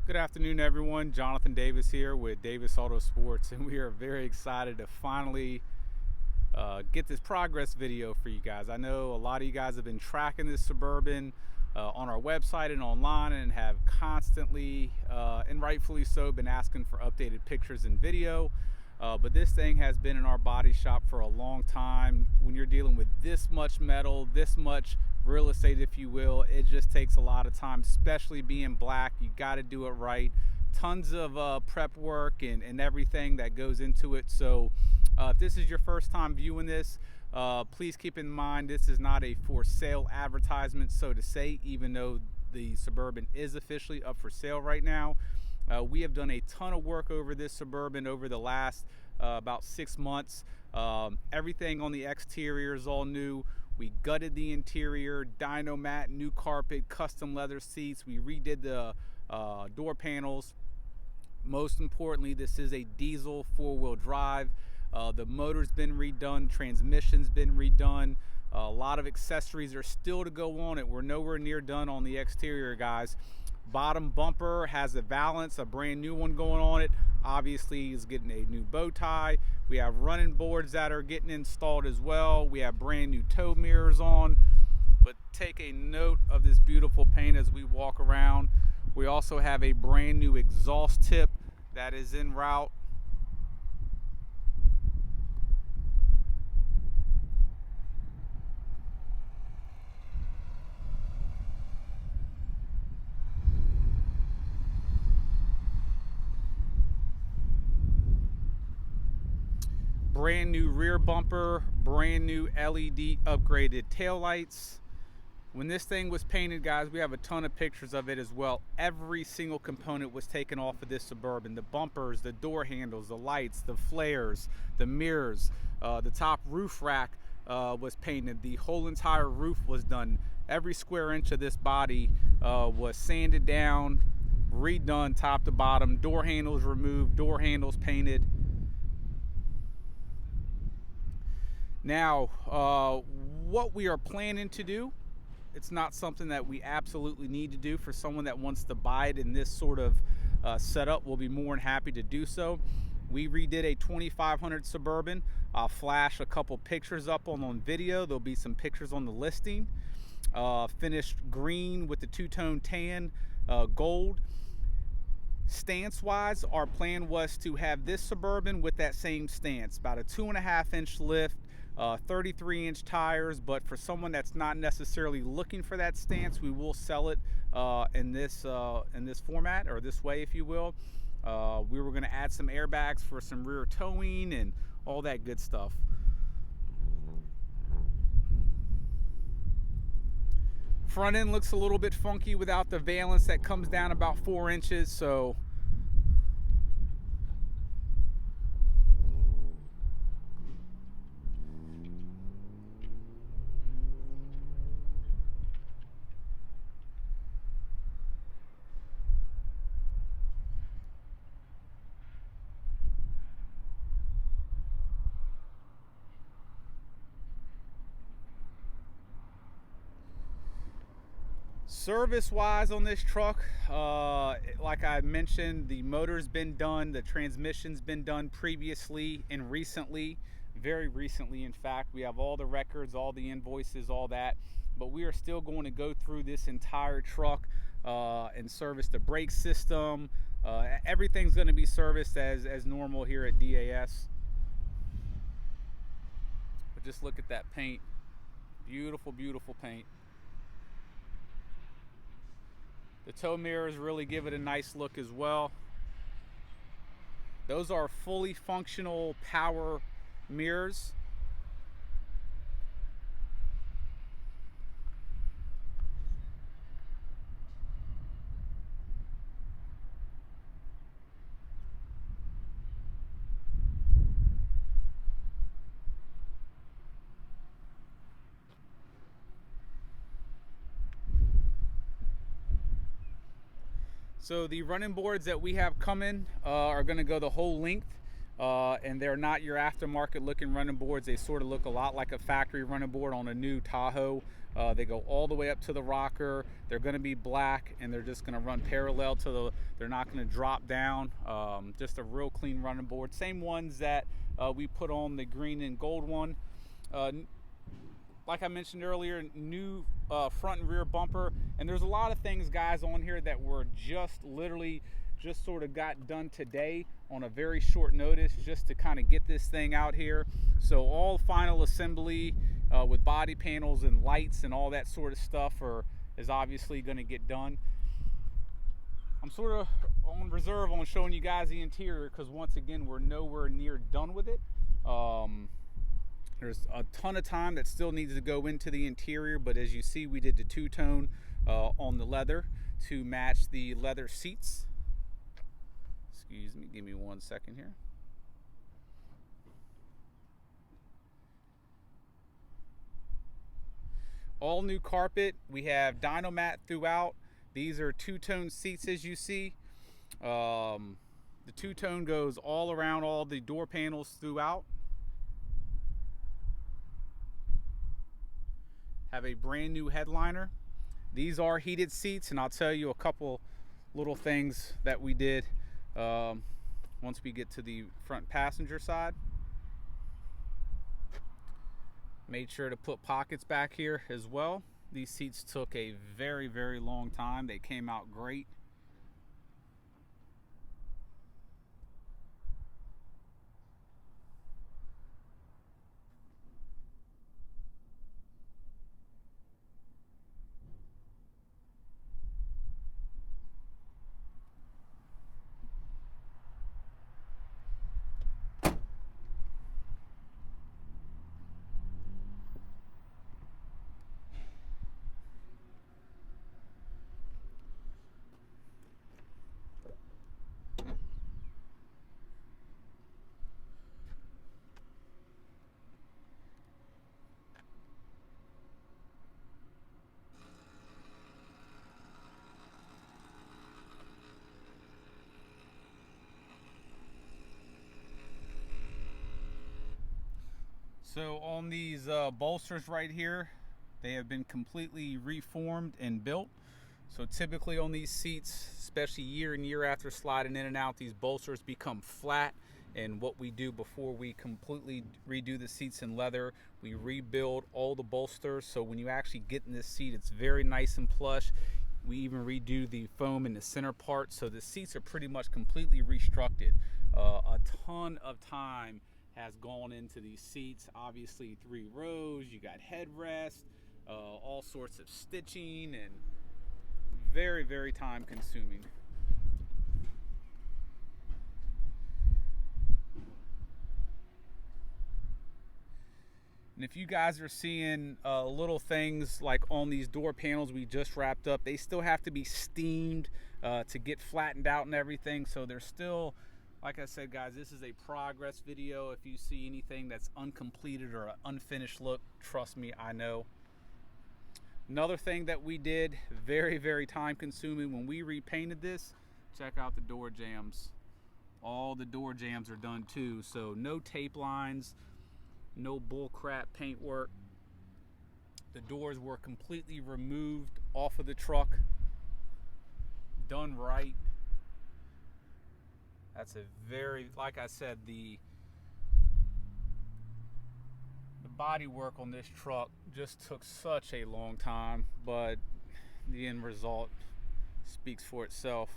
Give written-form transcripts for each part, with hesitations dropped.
Good afternoon, everyone. Jonathan Davis here with Davis AutoSports, and we are very excited to finally get this progress video for you guys. I know a lot of you guys have been tracking this Suburban on our website and online and have constantly, and rightfully so, been asking for updated pictures and video. But this thing has been in our body shop for a long time. When you're dealing with this much metal, this much real estate, if you will, it just takes a lot of time, especially being black. You got to do it right. Tons of prep work and everything that goes into it. So if this is your first time viewing this, please keep in mind this is not a for sale advertisement, so to say, even though the Suburban is officially up for sale right now. We have done a ton of work over this Suburban over the last about 6 months. Everything on the exterior is all new. We gutted the interior, dyno mat, new carpet, custom leather seats. We redid the door panels. Most importantly, this is a diesel 4-wheel drive. The motor's been redone, transmission's been redone. A lot of accessories are still to go on it. We're nowhere near done on the exterior, guys. Bottom bumper has a valance, a brand new one going on it. Obviously is getting a new bow tie. We have running boards that are getting installed as well. We have brand new tow mirrors on. But take a note of this beautiful paint as we walk around. We also have a brand new exhaust tip that is en route. Brand new rear bumper, brand new LED upgraded taillights. When this thing was painted, guys, we have a ton of pictures of it as well. Every single component was taken off of this Suburban. The bumpers, the door handles, the lights, the flares, the mirrors, the top roof rack was painted. The whole entire roof was done. Every square inch of this body was sanded down, redone top to bottom. Door handles removed, door handles painted. Now, what we are planning to do, it's not something that we absolutely need to do. For someone that wants to buy it in this sort of setup, we'll be more than happy to do so. We redid a 2500 Suburban. I'll flash a couple pictures up on video. There'll be some pictures on the listing. Finished green with the two-tone tan, gold. Stance-wise, our plan was to have this Suburban with that same stance, about a 2.5-inch lift, 33-inch tires. But for someone that's not necessarily looking for that stance, we will sell it in this format, or this way, if you will. We were going to add some airbags for some rear towing and all that good stuff. Front end looks a little bit funky without the valance that comes down about 4 inches, so service wise on this truck, like I mentioned, the motor's been done, the transmission's been done previously and recently, very recently in fact. We have all the records, all the invoices, all that, but we are still going to go through this entire truck and service the brake system. Everything's going to be serviced as normal here at DAS. But just look at that paint. Beautiful, beautiful paint. The tow mirrors really give it a nice look as well. Those are fully functional power mirrors. So the running boards that we have coming are going to go the whole length. and they're not your aftermarket looking running boards. They sort of look a lot like a factory running board on a new Tahoe. They go all the way up to the rocker. They're going to be black, and they're just going to run parallel to the, they're not going to drop down. Just a real clean running board. Same ones that we put on the green and gold one. Like I mentioned earlier, new front and rear bumper. And there's a lot of things, guys, on here that were just literally just sort of got done today on a very short notice, just to kind of get this thing out here. So all final assembly with body panels and lights and all that sort of stuff is obviously going to get done. I'm sort of on reserve on showing you guys the interior, because once again, we're nowhere near done with it. There's a ton of time that still needs to go into the interior, but as you see, we did the two-tone on the leather to match the leather seats. Excuse me, give me 1 second here. All new carpet. We have Dynomat throughout. These are two-tone seats, as you see. The two-tone goes all around all the door panels throughout. Have a brand new headliner. These are heated seats, and I'll tell you a couple little things that we did once we get to the front passenger side. Made sure to put pockets back here as well. These seats took a very, very long time. They came out great. So on these bolsters right here, they have been completely reformed and built. So typically on these seats, especially year and year after sliding in and out, these bolsters become flat. And what we do before we completely redo the seats in leather, we rebuild all the bolsters. So when you actually get in this seat, it's very nice and plush. We even redo the foam in the center part. So the seats are pretty much completely restructured. A ton of time has gone into these seats. Obviously 3 rows, you got headrest, all sorts of stitching, and very, very time consuming. And if you guys are seeing little things like on these door panels we just wrapped up, they still have to be steamed to get flattened out and everything. So they're still, like I said, guys, this is a progress video. If you see anything that's uncompleted or an unfinished look, trust me, I know. Another thing that we did, very, very time consuming, when we repainted this, check out the door jambs. All the door jambs are done too. So no tape lines, no bullcrap paint work. The doors were completely removed off of the truck, done right. That's a very, like I said, the body work on this truck just took such a long time, but the end result speaks for itself.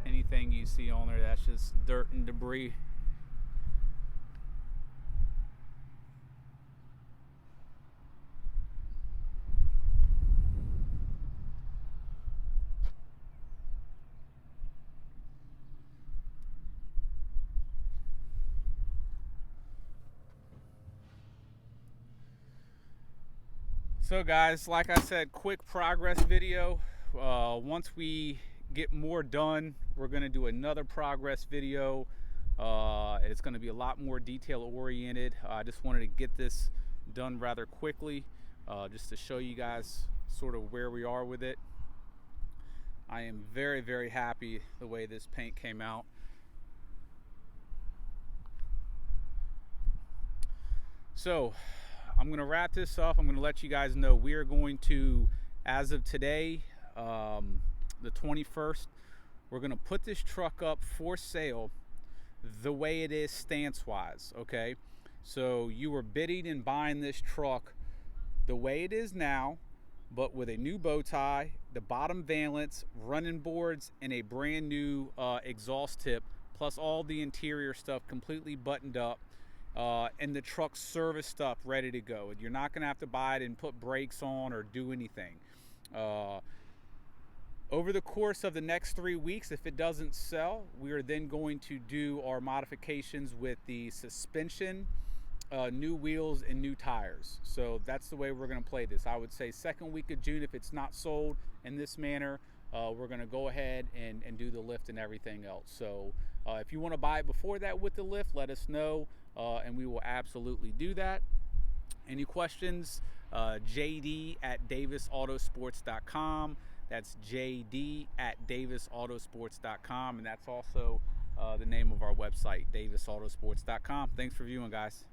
Anything you see on there, that's just dirt and debris. So guys, like I said, quick progress video. Once we get more done, we're going to do another progress video It's going to be a lot more detail oriented. I just wanted to get this done rather quickly, just to show you guys sort of where we are with it. I am very, very happy the way this paint came out. So I'm going to wrap this up. I'm going to let you guys know we are going to, as of today, the 21st, we're going to put this truck up for sale the way it is stance wise. Okay, so you were bidding and buying this truck the way it is now, but with a new bow tie, the bottom valance, running boards, and a brand new exhaust tip, plus all the interior stuff completely buttoned up, and the truck service stuff ready to go. You're not going to have to buy it and put brakes on or do anything. Over the course of the next 3 weeks, if it doesn't sell, we are then going to do our modifications with the suspension, new wheels, and new tires. So that's the way we're going to play this. I would say second week of June, if it's not sold in this manner, we're going to go ahead and do the lift and everything else. So if you want to buy it before that with the lift, let us know, and we will absolutely do that. Any questions? JD@DavisAutosports.com. That's JD@DavisAutosports.com, and that's also the name of our website, DavisAutosports.com. Thanks for viewing, guys.